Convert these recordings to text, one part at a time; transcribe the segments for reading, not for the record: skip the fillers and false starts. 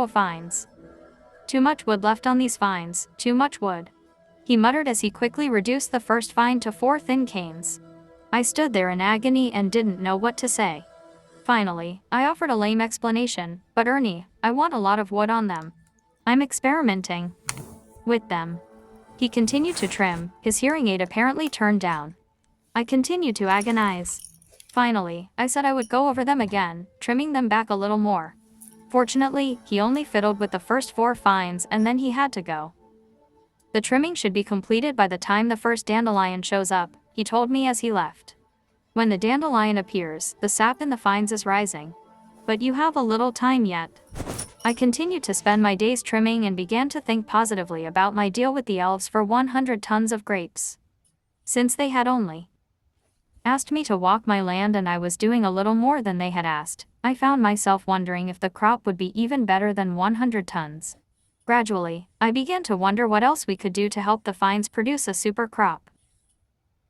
row of vines. Too much wood left on these vines, too much wood, he muttered as he quickly reduced the first vine to 4 thin canes. I stood there in agony and didn't know what to say. Finally, I offered a lame explanation, but Ernie, I want a lot of wood on them. I'm experimenting with them. He continued to trim, his hearing aid apparently turned down. I continued to agonize. Finally, I said I would go over them again, trimming them back a little more. Fortunately, he only fiddled with the first 4 vines and then he had to go. The trimming should be completed by the time the first dandelion shows up, he told me as he left. When the dandelion appears, the sap in the vines is rising. But you have a little time yet. I continued to spend my days trimming and began to think positively about my deal with the elves for 100 tons of grapes. Since they had only asked me to walk my land and I was doing a little more than they had asked, I found myself wondering if the crop would be even better than 100 tons. Gradually, I began to wonder what else we could do to help the vines produce a super crop.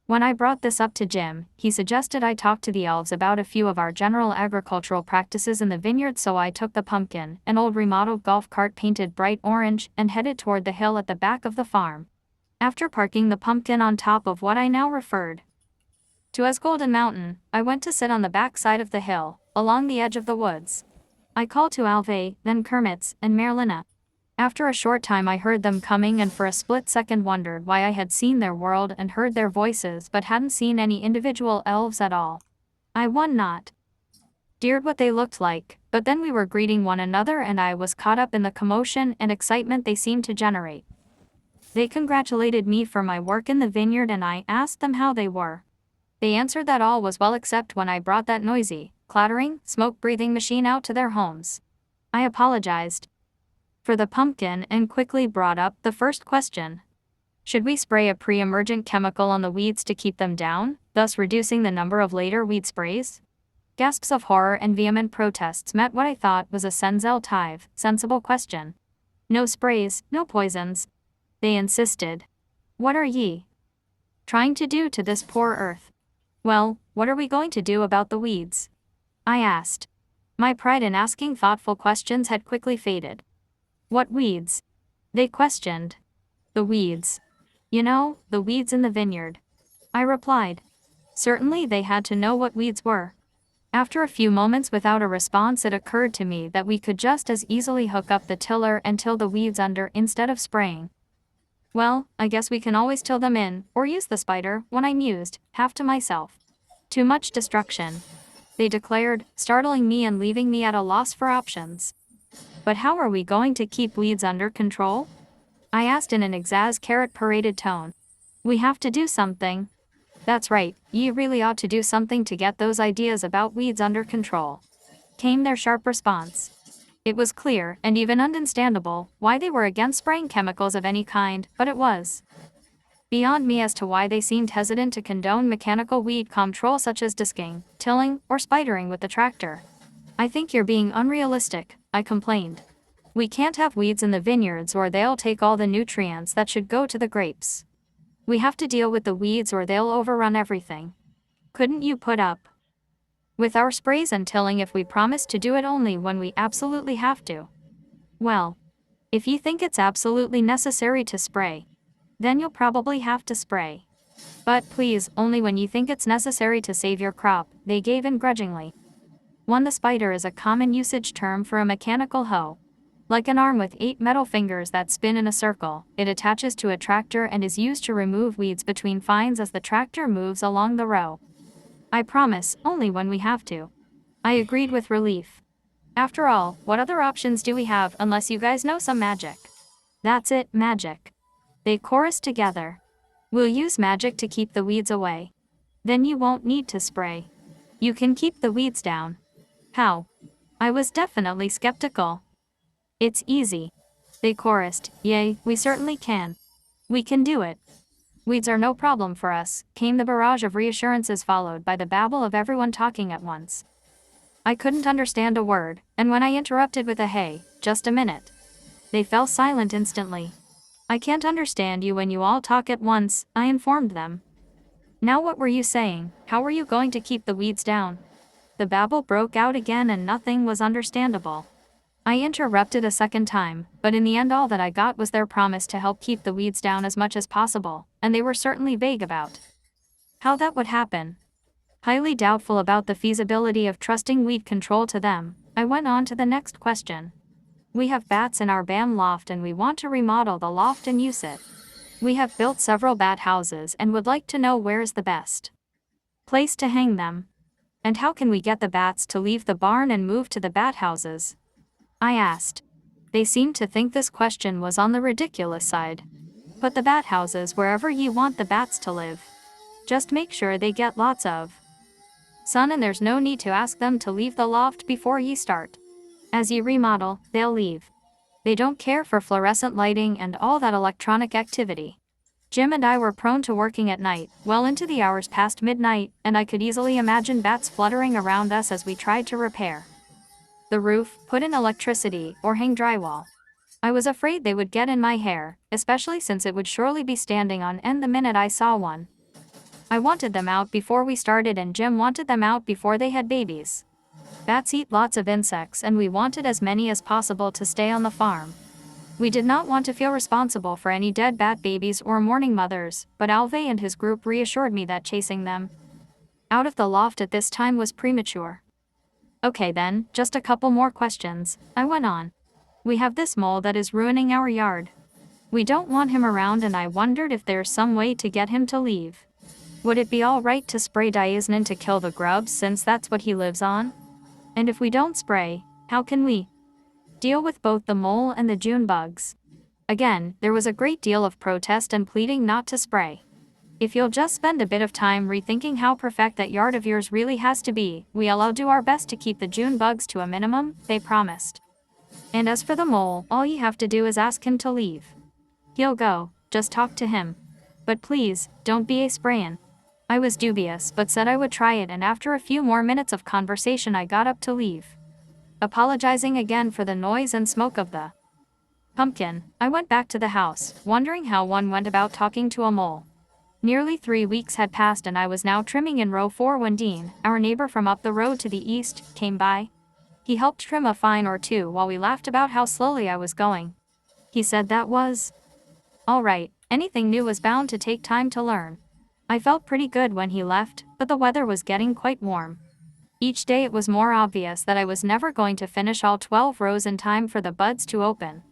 When I brought this up to Jim, he suggested I talk to the elves about a few of our general agricultural practices in the vineyard, so I took the pumpkin, an old remodeled golf cart painted bright orange, and headed toward the hill at the back of the farm. After parking the pumpkin on top of what I now referred to as Golden Mountain, I went to sit on the back side of the hill, along the edge of the woods. I called to Alve, then Kermits, and Merlina. After a short time I heard them coming and for a split second wondered why I had seen their world and heard their voices but hadn't seen any individual elves at all. I won not dared what they looked like, but then we were greeting one another and I was caught up in the commotion and excitement they seemed to generate. They congratulated me for my work in the vineyard and I asked them how they were. They answered that all was well except when I brought that noisy, clattering, smoke-breathing machine out to their homes. I apologized for the pumpkin and quickly brought up the first question. Should we spray a pre-emergent chemical on the weeds to keep them down, thus reducing the number of later weed sprays? Gasps of horror and vehement protests met what I thought was a sensible question. No sprays, no poisons, they insisted. What are ye trying to do to this poor earth? Well, what are we going to do about the weeds? I asked. My pride in asking thoughtful questions had quickly faded. What weeds? They questioned. The weeds. You know, the weeds in the vineyard. I replied. Certainly they had to know what weeds were. After a few moments without a response, it occurred to me that we could just as easily hook up the tiller and till the weeds under instead of spraying. Well, I guess we can always till them in, or use the spider, when I mused, half to myself. Too much destruction, they declared, startling me and leaving me at a loss for options. But how are we going to keep weeds under control? I asked in an exasperated tone. We have to do something. That's right, ye really ought to do something to get those ideas about weeds under control, came their sharp response. It was clear, and even understandable, why they were against spraying chemicals of any kind, but it was beyond me as to why they seemed hesitant to condone mechanical weed control such as disking, tilling, or spidering with the tractor. I think you're being unrealistic, I complained. We can't have weeds in the vineyards or they'll take all the nutrients that should go to the grapes. We have to deal with the weeds or they'll overrun everything. Couldn't you put up with our sprays and tilling if we promise to do it only when we absolutely have to? Well, if you think it's absolutely necessary to spray, then you'll probably have to spray. But please, only when you think it's necessary to save your crop, they gave in grudgingly. The spider is a common usage term for a mechanical hoe. Like an arm with 8 metal fingers that spin in a circle, it attaches to a tractor and is used to remove weeds between vines as the tractor moves along the row. I promise, only when we have to. I agreed with relief. After all, what other options do we have unless you guys know some magic? That's it, magic, they chorused together. We'll use magic to keep the weeds away. Then you won't need to spray. You can keep the weeds down. How? I was definitely skeptical. It's easy, they chorused. Yay, we certainly can. We can do it. Weeds are no problem for us, came the barrage of reassurances followed by the babble of everyone talking at once. I couldn't understand a word, and when I interrupted with a hey, just a minute, they fell silent instantly. I can't understand you when you all talk at once, I informed them. Now what were you saying? How were you going to keep the weeds down? The babble broke out again and nothing was understandable. I interrupted a second time, but in the end all that I got was their promise to help keep the weeds down as much as possible, and they were certainly vague about how that would happen. Highly doubtful about the feasibility of trusting weed control to them, I went on to the next question. We have bats in our BAM loft and we want to remodel the loft and use it. We have built several bat houses and would like to know where is the best place to hang them. And how can we get the bats to leave the barn and move to the bat houses? I asked. They seemed to think this question was on the ridiculous side. Put the bat houses wherever you want the bats to live. Just make sure they get lots of sun and there's no need to ask them to leave the loft before ye start. As you remodel, they'll leave. They don't care for fluorescent lighting and all that electronic activity. Jim and I were prone to working at night, well into the hours past midnight, and I could easily imagine bats fluttering around us as we tried to repair the roof, put in electricity, or hang drywall. I was afraid they would get in my hair, especially since it would surely be standing on end the minute I saw one. I wanted them out before we started and Jim wanted them out before they had babies. Bats eat lots of insects and we wanted as many as possible to stay on the farm. We did not want to feel responsible for any dead bat babies or mourning mothers, but Alve and his group reassured me that chasing them out of the loft at this time was premature. Okay then, just a couple more questions, I went on. We have this mole that is ruining our yard. We don't want him around and I wondered if there's some way to get him to leave. Would it be alright to spray diazinon to kill the grubs since that's what he lives on? And if we don't spray, how can we deal with both the mole and the June bugs? Again, there was a great deal of protest and pleading not to spray. If you'll just spend a bit of time rethinking how perfect that yard of yours really has to be, we'll all do our best to keep the June bugs to a minimum, they promised. And as for the mole, all you have to do is ask him to leave. He'll go, just talk to him. But please, don't be a sprayin'. I was dubious but said I would try it and after a few more minutes of conversation I got up to leave. Apologizing again for the noise and smoke of the pumpkin, I went back to the house, wondering how one went about talking to a mole. Nearly 3 weeks had passed and I was now trimming in row 4 when Dean, our neighbor from up the road to the east, came by. He helped trim a fine or two while we laughed about how slowly I was going. He said that was all right, anything new was bound to take time to learn. I felt pretty good when he left, but the weather was getting quite warm. Each day it was more obvious that I was never going to finish all 12 rows in time for the buds to open.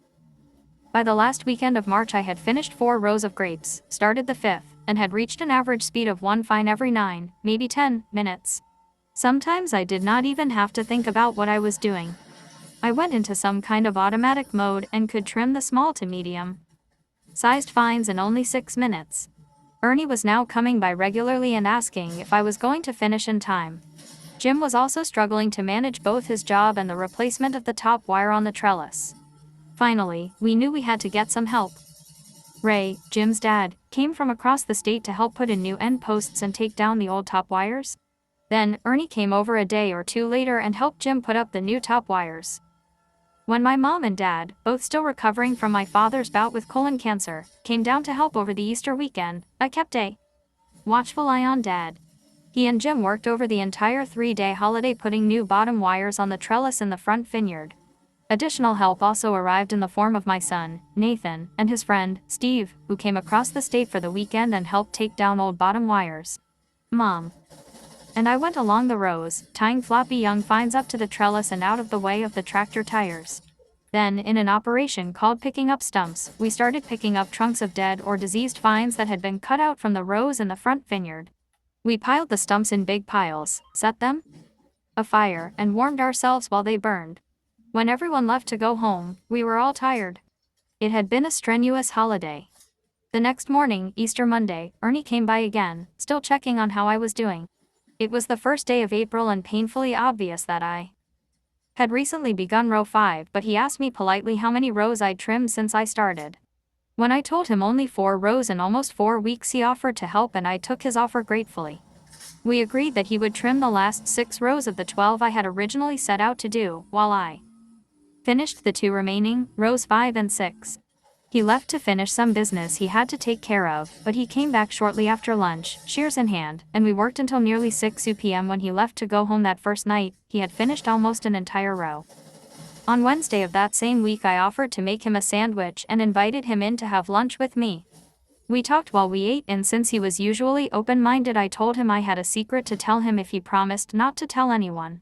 By the last weekend of March I had finished 4 rows of grapes, started the 5th, and had reached an average speed of 1 fine every 9, maybe 10, minutes. Sometimes I did not even have to think about what I was doing. I went into some kind of automatic mode and could trim the small to medium sized fines in only 6 minutes. Ernie was now coming by regularly and asking if I was going to finish in time. Jim was also struggling to manage both his job and the replacement of the top wire on the trellis. Finally, we knew we had to get some help. Ray, Jim's dad, came from across the state to help put in new end posts and take down the old top wires. Then, Ernie came over a day or two later and helped Jim put up the new top wires. When my mom and dad, both still recovering from my father's bout with colon cancer, came down to help over the Easter weekend, I kept a watchful eye on Dad. He and Jim worked over the entire 3-day holiday putting new bottom wires on the trellis in the front vineyard. Additional help also arrived in the form of my son, Nathan, and his friend, Steve, who came across the state for the weekend and helped take down old bottom wires. Mom and I went along the rows, tying floppy young fines up to the trellis and out of the way of the tractor tires. Then, in an operation called picking up stumps, we started picking up trunks of dead or diseased fines that had been cut out from the rows in the front vineyard. We piled the stumps in big piles, set them afire, and warmed ourselves while they burned. When everyone left to go home, we were all tired. It had been a strenuous holiday. The next morning, Easter Monday, Ernie came by again, still checking on how I was doing. It was the first day of April and painfully obvious that I had recently begun row 5, but he asked me politely how many rows I'd trimmed since I started. When I told him only 4 rows in almost 4 weeks, he offered to help and I took his offer gratefully. We agreed that he would trim the last 6 rows of the 12 I had originally set out to do, while I finished the 2 remaining, rows 5 and 6. He left to finish some business he had to take care of, but he came back shortly after lunch, shears in hand, and we worked until nearly 6 p.m. When he left to go home that first night, he had finished almost an entire row. On Wednesday of that same week I offered to make him a sandwich and invited him in to have lunch with me. We talked while we ate, and since he was usually open-minded, I told him I had a secret to tell him if he promised not to tell anyone.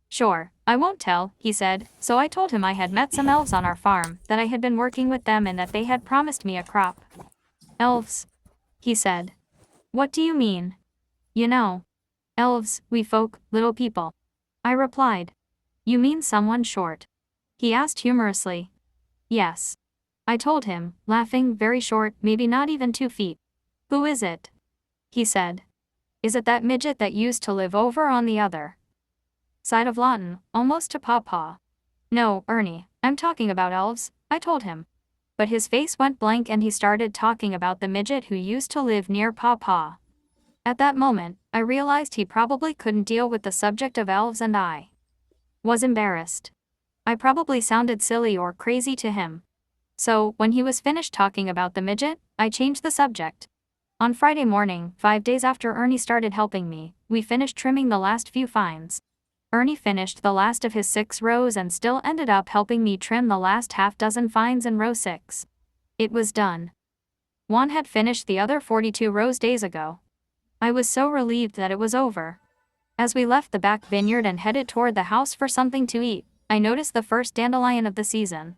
Sure, I won't tell, he said, so I told him I had met some elves on our farm, that I had been working with them and that they had promised me a crop. Elves? He said. What do you mean? You know. Elves, we folk, little people. I replied. You mean someone short? He asked humorously. Yes. I told him, laughing, very short, maybe not even 2 feet. Who is it? He said. Is it that midget that used to live over on the other side of Lawton, almost to Pawpaw? No, Ernie, I'm talking about elves, I told him. But his face went blank and he started talking about the midget who used to live near Pawpaw. At that moment, I realized he probably couldn't deal with the subject of elves and I was embarrassed. I probably sounded silly or crazy to him. So, when he was finished talking about the midget, I changed the subject. On Friday morning, 5 days after Ernie started helping me, we finished trimming the last few fines. Ernie finished the last of his 6 rows and still ended up helping me trim the last half-dozen fines in row 6. It was done. Juan had finished the other 42 rows days ago. I was so relieved that it was over. As we left the back vineyard and headed toward the house for something to eat, I noticed the first dandelion of the season.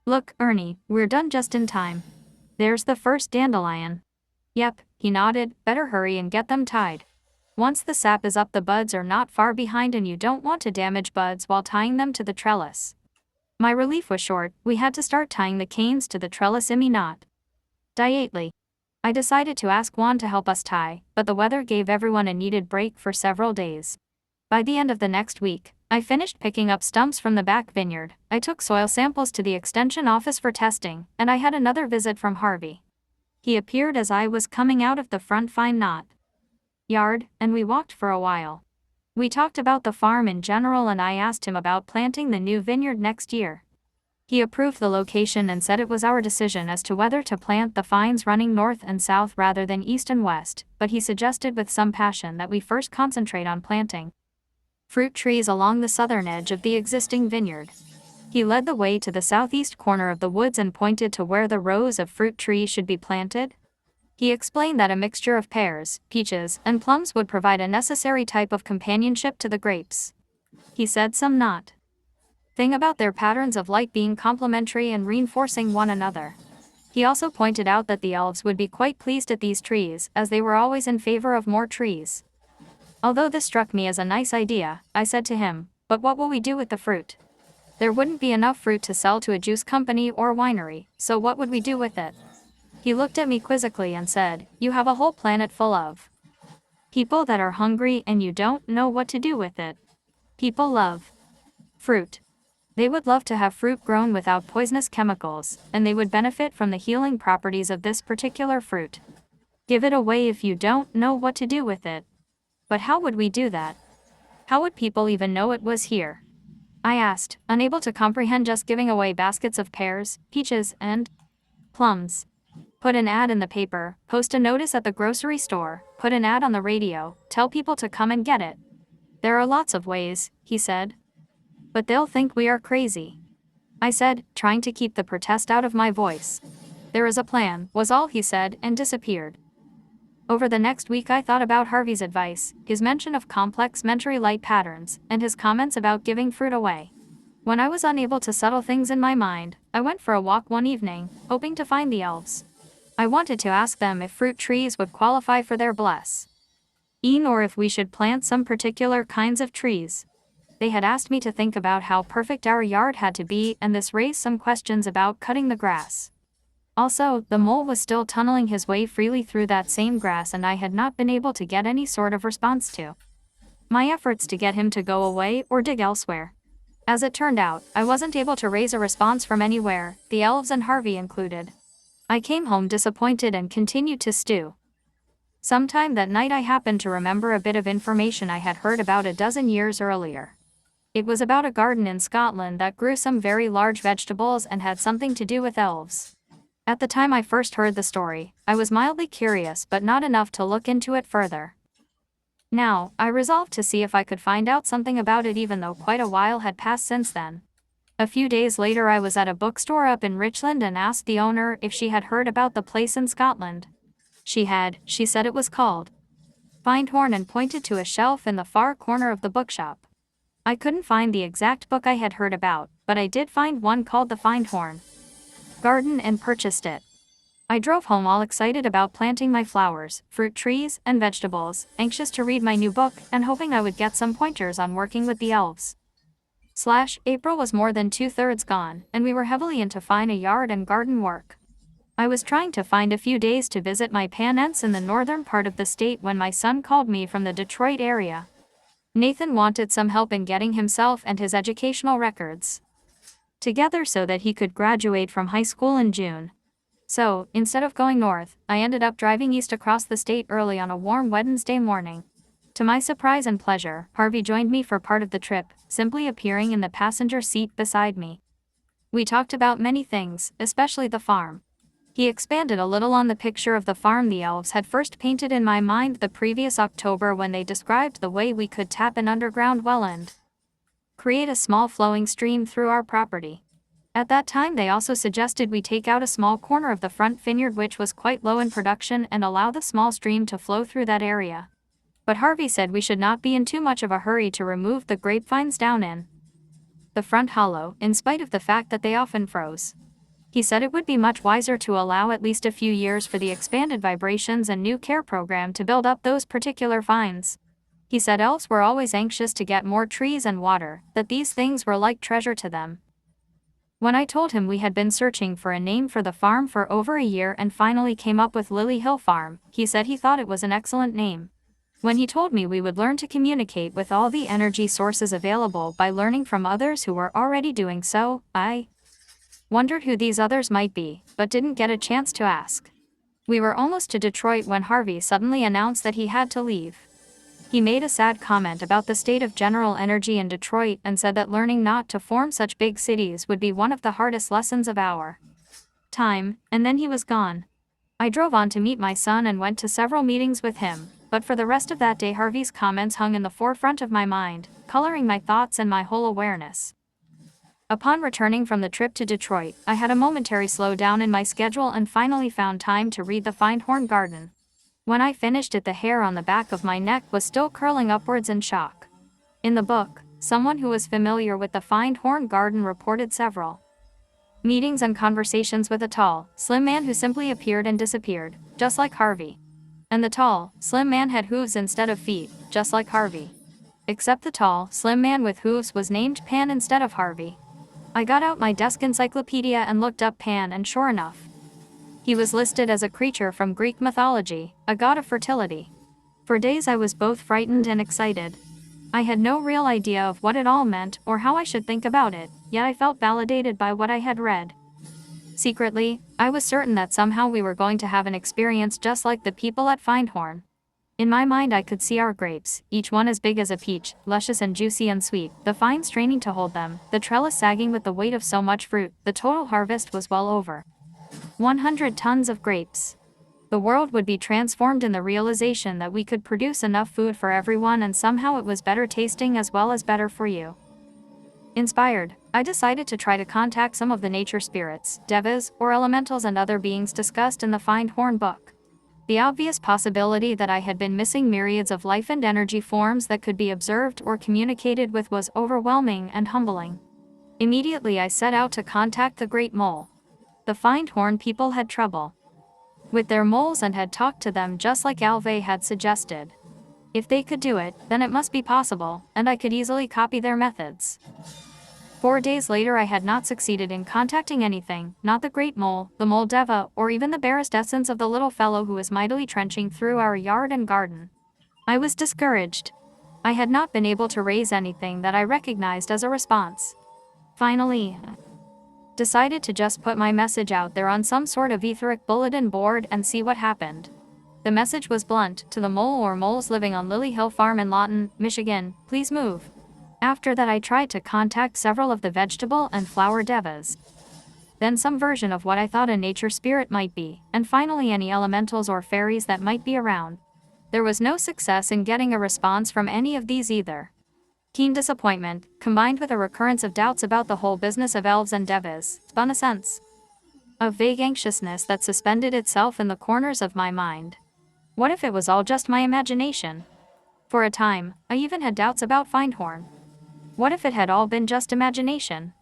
Look, Ernie, we're done just in time. There's the first dandelion. Yep, he nodded, better hurry and get them tied. Once the sap is up, the buds are not far behind and you don't want to damage buds while tying them to the trellis. My relief was short, we had to start tying the canes to the trellis immediately. I decided to ask Juan to help us tie, but the weather gave everyone a needed break for several days. By the end of the next week, I finished picking up stumps from the back vineyard, I took soil samples to the extension office for testing, and I had another visit from Harvey. He appeared as I was coming out of the front fine knot yard, and we walked for a while. We talked about the farm in general and I asked him about planting the new vineyard next year. He approved the location and said it was our decision as to whether to plant the vines running north and south rather than east and west, but he suggested with some passion that we first concentrate on planting fruit trees along the southern edge of the existing vineyard. He led the way to the southeast corner of the woods and pointed to where the rows of fruit trees should be planted. He explained that a mixture of pears, peaches, and plums would provide a necessary type of companionship to the grapes. He said some not thing about their patterns of light being complementary and reinforcing one another. He also pointed out that the elves would be quite pleased at these trees, as they were always in favor of more trees. Although this struck me as a nice idea, I said to him, but what will we do with the fruit? There wouldn't be enough fruit to sell to a juice company or winery, so what would we do with it? He looked at me quizzically and said, you have a whole planet full of people that are hungry and you don't know what to do with it. People love fruit. They would love to have fruit grown without poisonous chemicals, and they would benefit from the healing properties of this particular fruit. Give it away if you don't know what to do with it. But how would we do that? How would people even know it was here? I asked, unable to comprehend just giving away baskets of pears, peaches, and plums. Put an ad in the paper, post a notice at the grocery store, put an ad on the radio, tell people to come and get it. There are lots of ways, he said. But they'll think we are crazy. I said, trying to keep the protest out of my voice. There is a plan, was all he said, and disappeared. Over the next week I thought about Harvey's advice, his mention of complementary light patterns, and his comments about giving fruit away. When I was unable to settle things in my mind, I went for a walk one evening, hoping to find the elves. I wanted to ask them if fruit trees would qualify for their blessing, or if we should plant some particular kinds of trees. They had asked me to think about how perfect our yard had to be, and this raised some questions about cutting the grass. Also, the mole was still tunneling his way freely through that same grass and I had not been able to get any sort of response to my efforts to get him to go away or dig elsewhere. As it turned out, I wasn't able to raise a response from anywhere, the elves and Harvey included. I came home disappointed and continued to stew. Sometime that night I happened to remember a bit of information I had heard about a dozen years earlier. It was about a garden in Scotland that grew some very large vegetables and had something to do with elves. At the time I first heard the story, I was mildly curious but not enough to look into it further. Now, I resolved to see if I could find out something about it even though quite a while had passed since then. A few days later I was at a bookstore up in Richland and asked the owner if she had heard about the place in Scotland. She had. She said it was called Findhorn and pointed to a shelf in the far corner of the bookshop. I couldn't find the exact book I had heard about, but I did find one called The Findhorn Garden and purchased it. I drove home all excited about planting my flowers, fruit trees, and vegetables, anxious to read my new book and hoping I would get some pointers on working with the elves. April was more than 2/3 gone, and we were heavily into fine yard and garden work. I was trying to find a few days to visit my parents in the northern part of the state when my son called me from the Detroit area. Nathan wanted some help in getting himself and his educational records together so that he could graduate from high school in June. So, instead of going north, I ended up driving east across the state early on a warm Wednesday morning. To my surprise and pleasure, Harvey joined me for part of the trip, simply appearing in the passenger seat beside me. We talked about many things, especially the farm. He expanded a little on the picture of the farm the elves had first painted in my mind the previous October when they described the way we could tap an underground well and create a small flowing stream through our property. At that time they also suggested we take out a small corner of the front vineyard which was quite low in production and allow the small stream to flow through that area. But Harvey said we should not be in too much of a hurry to remove the grapevines down in the front hollow, in spite of the fact that they often froze. He said it would be much wiser to allow at least a few years for the expanded vibrations and new care program to build up those particular vines. He said elves were always anxious to get more trees and water, that these things were like treasure to them. When I told him we had been searching for a name for the farm for over a year and finally came up with Lily Hill Farm, he said he thought it was an excellent name. When he told me we would learn to communicate with all the energy sources available by learning from others who were already doing so, I wondered who these others might be, but didn't get a chance to ask. We were almost to Detroit when Harvey suddenly announced that he had to leave. He made a sad comment about the state of general energy in Detroit and said that learning not to form such big cities would be one of the hardest lessons of our time, and then he was gone. I drove on to meet my son and went to several meetings with him, but for the rest of that day Harvey's comments hung in the forefront of my mind, coloring my thoughts and my whole awareness. Upon returning from the trip to Detroit, I had a momentary slowdown in my schedule and finally found time to read The Findhorn Garden. When I finished it, the hair on the back of my neck was still curling upwards in shock. In the book, someone who was familiar with the Findhorn Garden reported several meetings and conversations with a tall, slim man who simply appeared and disappeared, just like Harvey. And the tall, slim man had hooves instead of feet, just like Harvey. Except the tall, slim man with hooves was named Pan instead of Harvey. I got out my desk encyclopedia and looked up Pan, and sure enough, he was listed as a creature from Greek mythology, a god of fertility. For days I was both frightened and excited. I had no real idea of what it all meant or how I should think about it, yet I felt validated by what I had read. Secretly, I was certain that somehow we were going to have an experience just like the people at Findhorn. In my mind I could see our grapes, each one as big as a peach, luscious and juicy and sweet, the vine straining to hold them, the trellis sagging with the weight of so much fruit. The total harvest was well over 100 tons of grapes. The world would be transformed in the realization that we could produce enough food for everyone and somehow it was better tasting as well as better for you. Inspired, I decided to try to contact some of the nature spirits, devas, or elementals and other beings discussed in the Findhorn book. The obvious possibility that I had been missing myriads of life and energy forms that could be observed or communicated with was overwhelming and humbling. Immediately I set out to contact the Great Mole. The Findhorn people had trouble with their moles and had talked to them just like Elves had suggested. If they could do it, then it must be possible, and I could easily copy their methods. 4 days later I had not succeeded in contacting anything, not the Great Mole, the Mole Deva, or even the barest essence of the little fellow who was mightily trenching through our yard and garden. I was discouraged. I had not been able to raise anything that I recognized as a response. Finally, decided to just put my message out there on some sort of etheric bulletin board and see what happened. The message was blunt: to the mole or moles living on Lily Hill Farm in Lawton, Michigan, please move. After that I tried to contact several of the vegetable and flower devas. Then some version of what I thought a nature spirit might be, and finally any elementals or fairies that might be around. There was no success in getting a response from any of these either. Keen disappointment, combined with a recurrence of doubts about the whole business of elves and devas, spun a sense of vague anxiousness that suspended itself in the corners of my mind. What if it was all just my imagination? For a time, I even had doubts about Findhorn. What if it had all been just imagination?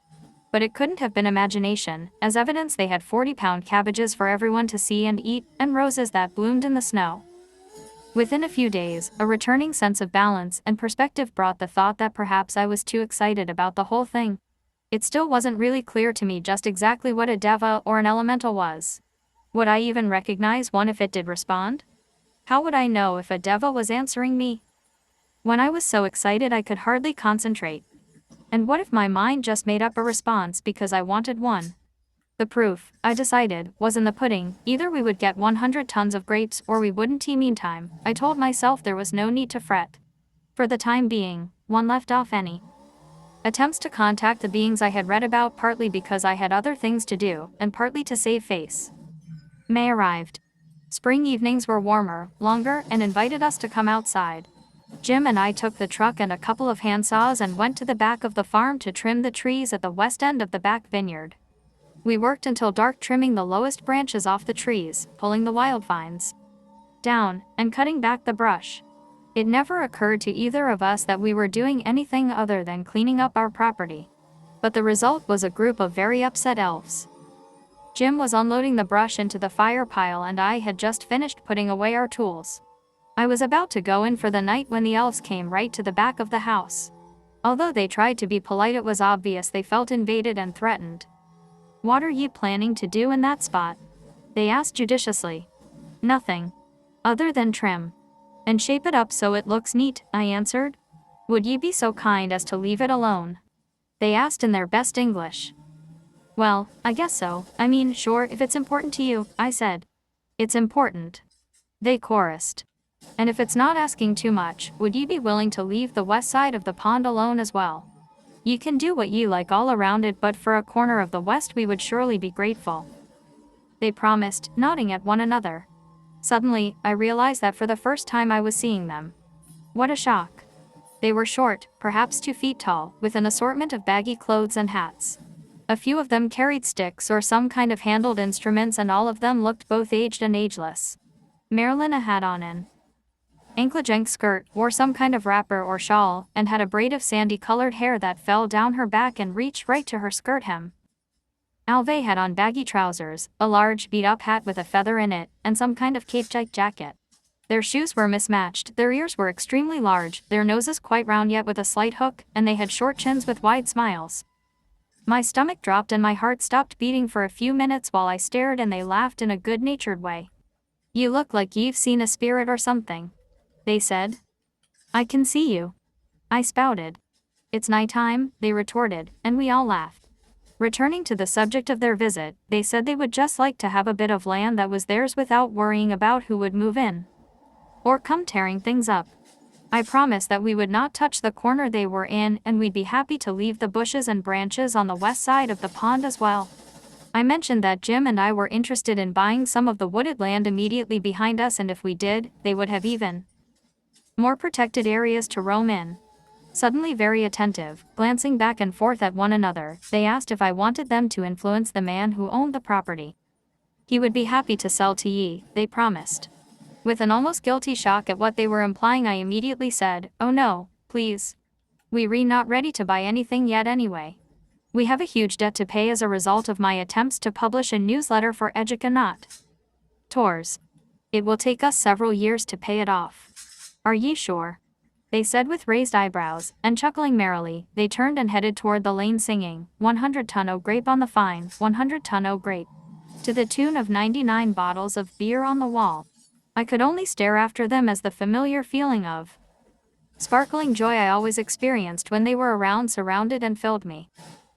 But it couldn't have been imagination, as evidence they had 40-pound cabbages for everyone to see and eat, and roses that bloomed in the snow. Within a few days, a returning sense of balance and perspective brought the thought that perhaps I was too excited about the whole thing. It still wasn't really clear to me just exactly what a deva or an elemental was. Would I even recognize one if it did respond? How would I know if a deva was answering me? When I was so excited I could hardly concentrate. And what if my mind just made up a response because I wanted one? The proof, I decided, was in the pudding. Either we would get 100 tons of grapes or we wouldn't. Meantime, I told myself there was no need to fret. For the time being, one left off any attempts to contact the beings I had read about, partly because I had other things to do, and partly to save face. May arrived. Spring evenings were warmer, longer, and invited us to come outside. Jim and I took the truck and a couple of handsaws and went to the back of the farm to trim the trees at the west end of the back vineyard. We worked until dark trimming the lowest branches off the trees, pulling the wild vines down, and cutting back the brush. It never occurred to either of us that we were doing anything other than cleaning up our property. But the result was a group of very upset elves. Jim was unloading the brush into the fire pile and I had just finished putting away our tools. I was about to go in for the night when the elves came right to the back of the house. Although they tried to be polite, it was obvious they felt invaded and threatened. "What are ye planning to do in that spot?" they asked judiciously. "Nothing. Other than trim. And shape it up so it looks neat," I answered. "Would ye be so kind as to leave it alone?" they asked in their best English. "Well, I guess so. I mean, sure, if it's important to you," I said. "It's important," they chorused. "And if it's not asking too much, would ye be willing to leave the west side of the pond alone as well? You can do what ye like all around it, but for a corner of the west we would surely be grateful," they promised, nodding at one another. Suddenly, I realized that for the first time I was seeing them. What a shock. They were short, perhaps 2 feet tall, with an assortment of baggy clothes and hats. A few of them carried sticks or some kind of handled instruments, and all of them looked both aged and ageless. Marilyn had on an ankle-length skirt, wore some kind of wrapper or shawl, and had a braid of sandy-colored hair that fell down her back and reached right to her skirt hem. Alve had on baggy trousers, a large beat-up hat with a feather in it, and some kind of cape-like jacket. Their shoes were mismatched, their ears were extremely large, their noses quite round yet with a slight hook, and they had short chins with wide smiles. My stomach dropped and my heart stopped beating for a few minutes while I stared, and they laughed in a good-natured way. "You look like you've seen a spirit or something," they said. "I can see you," I spouted. "It's nighttime," they retorted, and we all laughed. Returning to the subject of their visit, they said they would just like to have a bit of land that was theirs without worrying about who would move in or come tearing things up. I promised that we would not touch the corner they were in, and we'd be happy to leave the bushes and branches on the west side of the pond as well. I mentioned that Jim and I were interested in buying some of the wooded land immediately behind us, and if we did, they would have even more protected areas to roam in. Suddenly very attentive, glancing back and forth at one another, they asked if I wanted them to influence the man who owned the property. He would be happy to sell to ye, they promised. With an almost guilty shock at what they were implying, I immediately said, "Oh no, please. We're not ready to buy anything yet anyway. We have a huge debt to pay as a result of my attempts to publish a newsletter for Educanot Tours. It will take us several years to pay it off." "Are ye sure?" they said with raised eyebrows, and chuckling merrily, they turned and headed toward the lane singing, 100 ton o' grape on the fine, 100 ton o' grape, to the tune of 99 bottles of beer on the wall. I could only stare after them as the familiar feeling of sparkling joy I always experienced when they were around surrounded and filled me.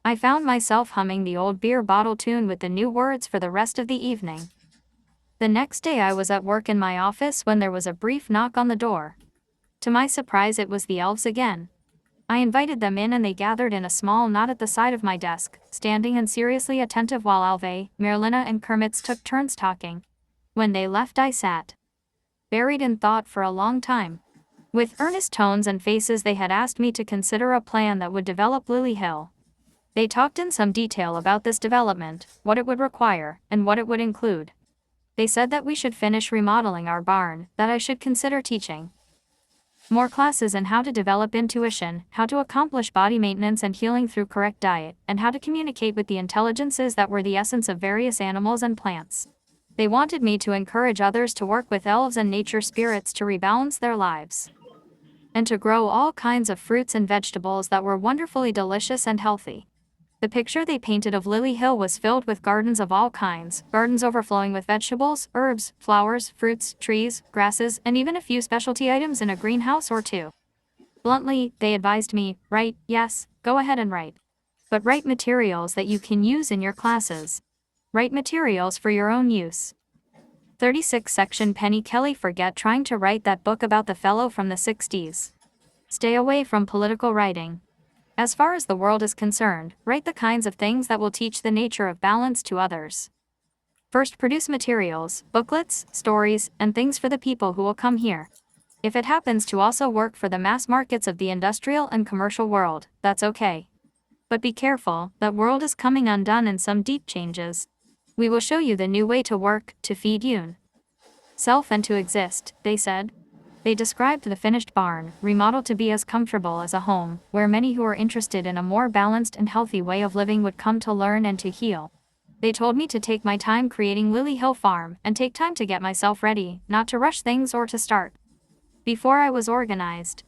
I found myself humming the old beer bottle tune with the new words for the rest of the evening. The next day I was at work in my office when there was a brief knock on the door. To my surprise, it was the elves again. I invited them in and they gathered in a small knot at the side of my desk, standing and seriously attentive while Alve, Merlina and Kermits took turns talking. When they left I sat buried in thought for a long time. With earnest tones and faces, they had asked me to consider a plan that would develop Lily Hill. They talked in some detail about this development, what it would require, and what it would include. They said that we should finish remodeling our barn, that I should consider teaching more classes in how to develop intuition, how to accomplish body maintenance and healing through correct diet, and how to communicate with the intelligences that were the essence of various animals and plants. They wanted me to encourage others to work with elves and nature spirits to rebalance their lives, and to grow all kinds of fruits and vegetables that were wonderfully delicious and healthy. The picture they painted of Lily Hill was filled with gardens of all kinds, gardens overflowing with vegetables, herbs, flowers, fruits, trees, grasses, and even a few specialty items in a greenhouse or two. Bluntly, they advised me, write, yes, go ahead and write. But write materials that you can use in your classes. Write materials for your own use. 36 section Penny Kelly. Forget trying to write that book about the fellow from the 60s. Stay away from political writing. As far as the world is concerned, write the kinds of things that will teach the nature of balance to others. First, produce materials, booklets, stories, and things for the people who will come here. If it happens to also work for the mass markets of the industrial and commercial world, that's okay. But be careful, that world is coming undone in some deep changes. We will show you the new way to work, to feed you self and to exist, they said. They described the finished barn, remodeled to be as comfortable as a home, where many who are interested in a more balanced and healthy way of living would come to learn and to heal. They told me to take my time creating Lily Hill Farm, and take time to get myself ready, not to rush things or to start before I was organized.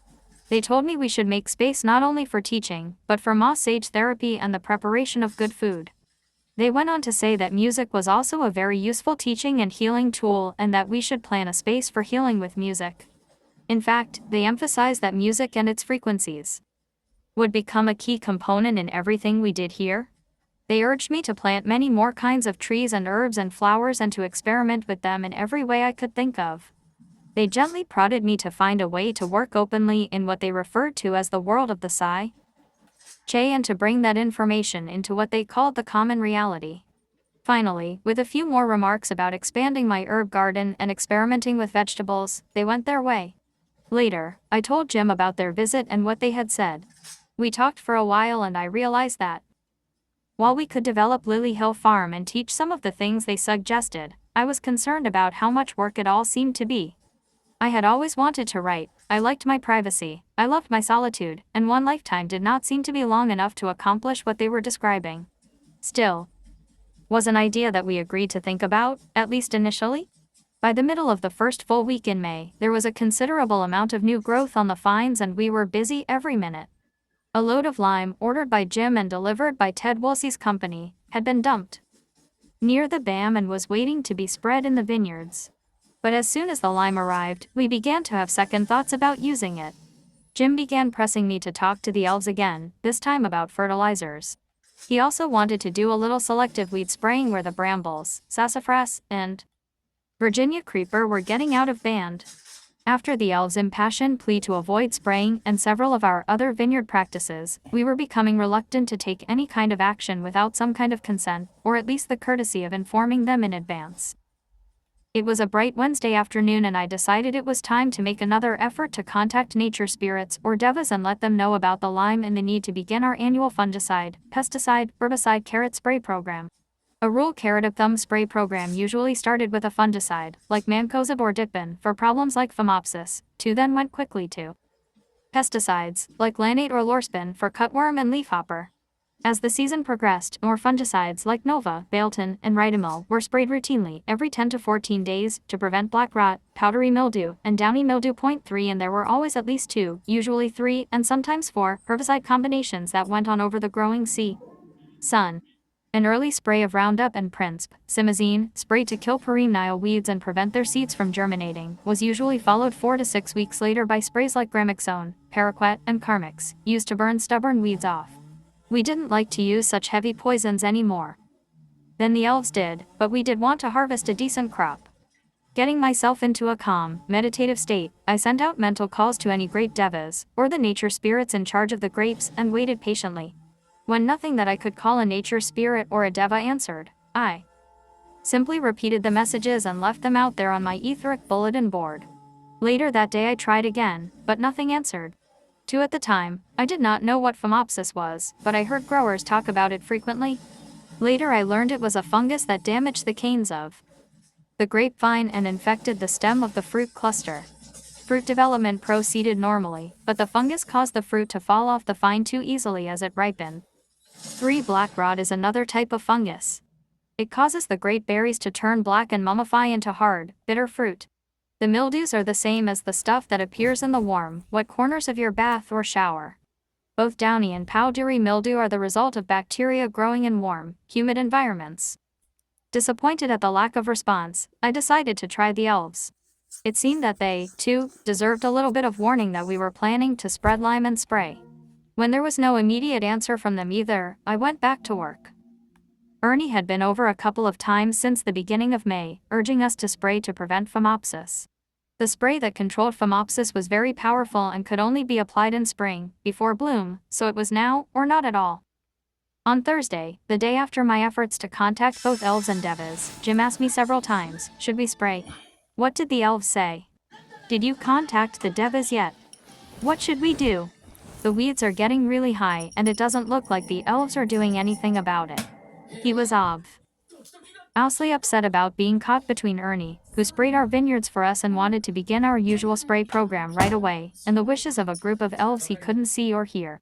They told me we should make space not only for teaching, but for massage therapy and the preparation of good food. They went on to say that music was also a very useful teaching and healing tool, and that we should plan a space for healing with music. In fact, they emphasized that music and its frequencies would become a key component in everything we did here. They urged me to plant many more kinds of trees and herbs and flowers and to experiment with them in every way I could think of. They gently prodded me to find a way to work openly in what they referred to as the world of the Psi Che, and to bring that information into what they called the common reality. Finally, with a few more remarks about expanding my herb garden and experimenting with vegetables, they went their way. Later, I told Jim about their visit and what they had said. We talked for a while, and I realized that while we could develop Lily Hill Farm and teach some of the things they suggested, I was concerned about how much work it all seemed to be. I had always wanted to write, I liked my privacy, I loved my solitude, and one lifetime did not seem to be long enough to accomplish what they were describing. Still, was an idea that we agreed to think about, at least initially. By the middle of the first full week in May, there was a considerable amount of new growth on the vines, and we were busy every minute. A load of lime, ordered by Jim and delivered by Ted Woolsey's company, had been dumped near the BAM and was waiting to be spread in the vineyards. But as soon as the lime arrived, we began to have second thoughts about using it. Jim began pressing me to talk to the elves again, this time about fertilizers. He also wanted to do a little selective weed spraying where the brambles, sassafras, and Virginia creeper were getting out of band. After the elves' impassioned plea to avoid spraying and several of our other vineyard practices, we were becoming reluctant to take any kind of action without some kind of consent, or at least the courtesy of informing them in advance. It was a bright Wednesday afternoon, and I decided it was time to make another effort to contact nature spirits or devas and let them know about the lime and the need to begin our annual fungicide, pesticide, herbicide carrot spray program. A rule carrot of thumb spray program usually started with a fungicide, like mancozeb or dipin, for problems like phomopsis, then went quickly to pesticides, like lanate or lorspin, for cutworm and leafhopper. As the season progressed, more fungicides like Nova, Bailton, and Ridomil were sprayed routinely every 10 to 14 days to prevent black rot, powdery mildew, and downy mildew. 3 And there were always at least 2, usually 3, and sometimes 4, herbicide combinations that went on over the growing sun. An early spray of Roundup and Prinsp, simazine, sprayed to kill perennial weeds and prevent their seeds from germinating, was usually followed 4 to 6 weeks later by sprays like Gramixone, Paraquat, and Carmix, used to burn stubborn weeds off. We didn't like to use such heavy poisons anymore than the elves did, but we did want to harvest a decent crop. Getting myself into a calm, meditative state, I sent out mental calls to any great devas, or the nature spirits in charge of the grapes, and waited patiently. When nothing that I could call a nature spirit or a deva answered, I simply repeated the messages and left them out there on my etheric bulletin board. Later that day I tried again, but nothing answered. 2 at the time, I did not know what Phomopsis was, but I heard growers talk about it frequently. Later I learned it was a fungus that damaged the canes of the grapevine and infected the stem of the fruit cluster. Fruit development proceeded normally, but the fungus caused the fruit to fall off the vine too easily as it ripened. 3. Black rot is another type of fungus. It causes the great berries to turn black and mummify into hard, bitter fruit. The mildews are the same as the stuff that appears in the warm, wet corners of your bath or shower. Both downy and powdery mildew are the result of bacteria growing in warm, humid environments. Disappointed at the lack of response, I decided to try the elves. It seemed that they, too, deserved a little bit of warning that we were planning to spread lime and spray. When there was no immediate answer from them either, I went back to work. Ernie had been over a couple of times since the beginning of May, urging us to spray to prevent Phomopsis. The spray that controlled Phomopsis was very powerful and could only be applied in spring, before bloom, so it was now, or not at all. On Thursday, the day after my efforts to contact both elves and devas, Jim asked me several times, should we spray? What did the elves say? Did you contact the devas yet? What should we do? The weeds are getting really high and it doesn't look like the elves are doing anything about it. He was obviously upset about being caught between Ernie, who sprayed our vineyards for us and wanted to begin our usual spray program right away, and the wishes of a group of elves he couldn't see or hear.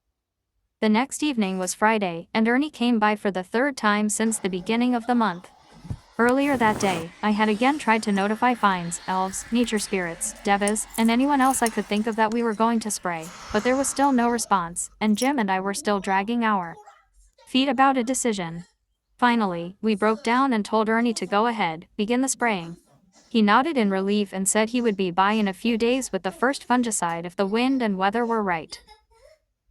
The next evening was Friday, and Ernie came by for the 3rd time since the beginning of the month. Earlier that day, I had again tried to notify vines, elves, nature spirits, devas, and anyone else I could think of that we were going to spray, but there was still no response, and Jim and I were still dragging our feet about a decision. Finally, we broke down and told Ernie to go ahead, begin the spraying. He nodded in relief and said he would be by in a few days with the first fungicide if the wind and weather were right.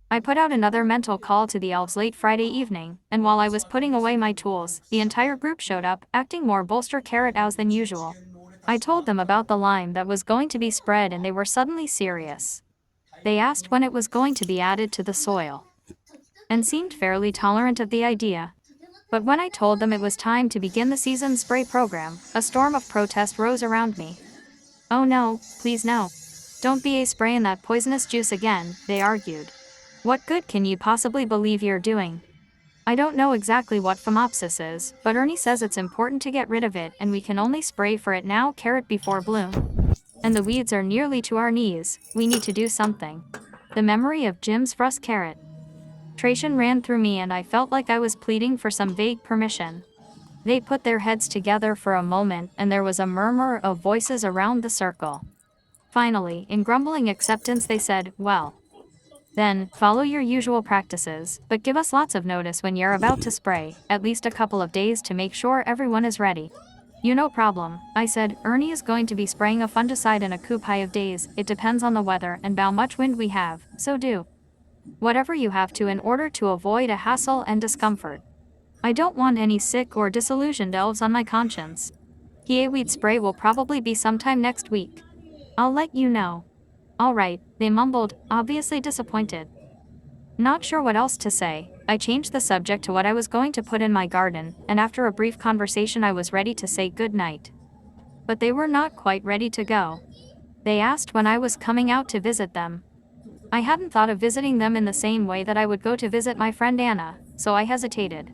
I put out another mental call to the elves late Friday evening, and while I was putting away my tools, the entire group showed up, acting more bolster-carrot-ows than usual. I told them about the lime that was going to be spread and they were suddenly serious. They asked when it was going to be added to the soil, and seemed fairly tolerant of the idea. But when I told them it was time to begin the season spray program, a storm of protest rose around me. Oh no, please no. Don't be spraying that poisonous juice again, they argued. What good can you possibly believe you're doing? I don't know exactly what Phomopsis is, but Ernie says it's important to get rid of it and we can only spray for it now before bloom. And the weeds are nearly to our knees, we need to do something. The memory of Jim's frustration ran through me and I felt like I was pleading for some vague permission. They put their heads together for a moment and there was a murmur of voices around the circle. Finally, in grumbling acceptance they said, well, then, follow your usual practices, but give us lots of notice when you're about to spray, at least a couple of days to make sure everyone is ready. No problem, I said. Ernie is going to be spraying a fungicide in a couple of days. It depends on the weather and how much wind we have, so do whatever you have to in order to avoid a hassle and discomfort. I don't want any sick or disillusioned elves on my conscience. Weed spray will probably be sometime next week. I'll let you know. All right, they mumbled, obviously disappointed. Not sure what else to say, I changed the subject to what I was going to put in my garden, and after a brief conversation I was ready to say good night. But they were not quite ready to go. They asked when I was coming out to visit them. I hadn't thought of visiting them in the same way that I would go to visit my friend Anna, so I hesitated.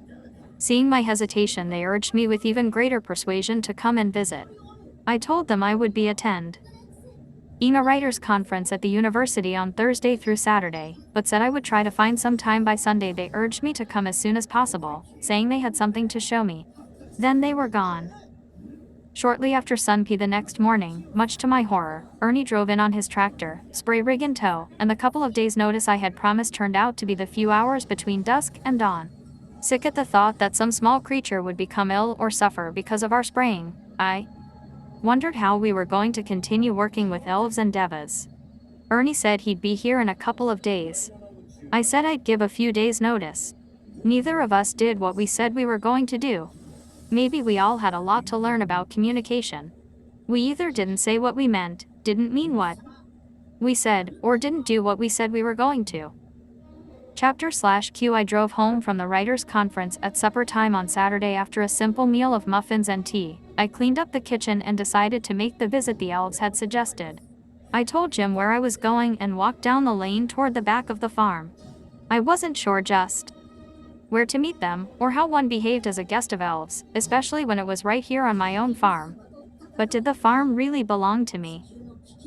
Seeing my hesitation, they urged me with even greater persuasion to come and visit. I told them I would be attending a writers' conference at the university on Thursday through Saturday, but said I would try to find some time by Sunday. They urged me to come as soon as possible, saying they had something to show me. Then they were gone. Shortly after sunp the next morning, much to my horror, Ernie drove in on his tractor, spray rig in tow, and the couple of days' notice I had promised turned out to be the few hours between dusk and dawn. Sick at the thought that some small creature would become ill or suffer because of our spraying, I wondered how we were going to continue working with elves and devas. Ernie said he'd be here in a couple of days. I said I'd give a few days' notice. Neither of us did what we said we were going to do. Maybe we all had a lot to learn about communication. We either didn't say what we meant, didn't mean what we said, or didn't do what we said we were going to. Chapter/Q I drove home from the writers' conference at supper time on Saturday after a simple meal of muffins and tea. I cleaned up the kitchen and decided to make the visit the elves had suggested. I told Jim where I was going and walked down the lane toward the back of the farm. I wasn't sure just where to meet them, or how one behaved as a guest of Elves, especially when it was right here on my own farm. But did the farm really belong to me?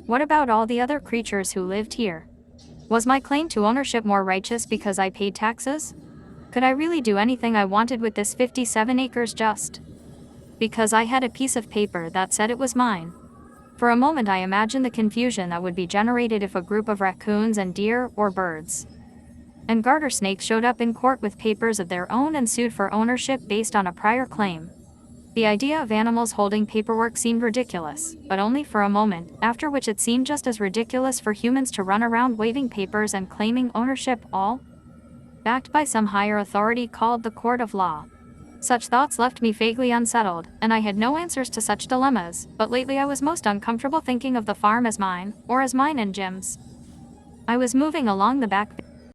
What about all the other creatures who lived here? Was my claim to ownership more righteous because I paid taxes? Could I really do anything I wanted with this 57 acres just because I had a piece of paper that said it was mine? For a moment I imagined the confusion that would be generated if a group of raccoons and deer, or birds and garter snakes showed up in court with papers of their own and sued for ownership based on a prior claim. The idea of animals holding paperwork seemed ridiculous, but only for a moment, after which it seemed just as ridiculous for humans to run around waving papers and claiming ownership, all backed by some higher authority called the court of law. Such thoughts left me vaguely unsettled, and I had no answers to such dilemmas, but lately I was most uncomfortable thinking of the farm as mine, or as mine and Jim's. I was moving along the back